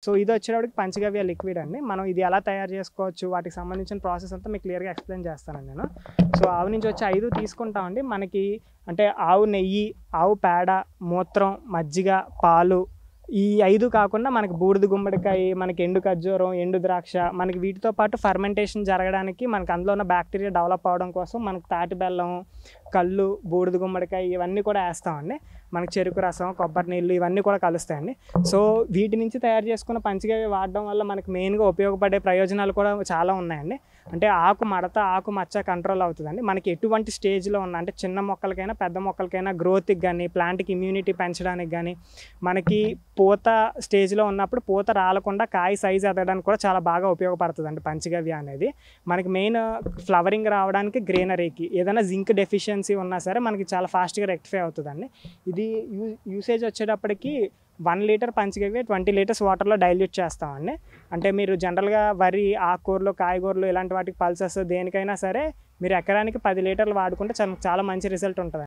So ఇది వచ్చేటప్పటికి పంచగవ్య liquid అండి. మనం ఇది ఎలా తయారు చేసుకోవచ్చు, వాటికి సంబంధించిన ప్రాసెస్ అంతా మీకు క్లియర్‌గా ఎక్స్‌ప్లెయిన్ చేస్తానండి నేను. సో ఆవు నుంచి వచ్చే 5 తీసుకుంటామండి. మనకి అంటే ఆవు నెయ్యి, ఆవు పేడ, మూత్రం, మజ్జిగ, పాలు ఈ 5 కాకుండా మనకి బూడిద గుమ్మడికాయ, మనకి ఎండు ఖర్జూరం, ఎండు ద్రాక్ష, మనకి వీటితో పాటు ఫర్మెంటేషన్ జరగడానికి మనకి అందులో ఉన్న బ్యాక్టీరియా డెవలప్ అవ్వడం కోసం మనకి తాటి బెల్లం, కల్లు, బూడిద గుమ్మడికాయ ఇవన్నీ కూడా వేస్తామండి. మనకి చెరుకు రసం, కొబ్బరి నీళ్ళు ఇవన్నీ కూడా కలుస్తాయండి. సో వీటి నుంచి తయారు చేసుకున్న పంచగవ్య వాడడం వల్ల మనకి మెయిన్‌గా ఉపయోగపడే ప్రయోజనాలు కూడా చాలా ఉన్నాయండి. అంటే ఆకు మడత, ఆకు మచ్చ కంట్రోల్ అవుతుందండి. మనకి ఎటువంటి స్టేజ్‌లో ఉన్న అంటే చిన్న మొక్కలకైనా, పెద్ద మొక్కలకైనా గ్రోత్‌కి గానీ, ప్లాంట్‌కి ఇమ్యూనిటీ పెంచడానికి గానీ, మనకి పూత స్టేజ్‌లో ఉన్నప్పుడు పూత రాలకుండా కాయ సైజ్ ఎదగడానికి కూడా చాలా బాగా ఉపయోగపడుతుందండి పంచగవ్య అనేది. మనకి మెయిన్ ఫ్లవరింగ్ రావడానికి, గ్రీనరీకి ఏదైనా జింక్ డెఫిషియన్సీ ఉన్నా సరే మనకి చాలా ఫాస్ట్‌గా రెక్టిఫై అవుతుందండి. ఇది యూసేజ్ వచ్చేటప్పటికి 1 లీటర్ పంచగవ్య 20 లీటర్స్ వాటర్‌లో డైల్యూట్ చేస్తామండి. అంటే మీరు జనరల్‌గా వరి, ఆకుకూరలు, కాయగూరలు ఇలాంటి వాటికి పల్సెస్ దేనికైనా సరే మీరు ఎకరానికి 10 లీటర్లు వాడుకుంటే చాలా మంచి రిజల్ట్ ఉంటదండి.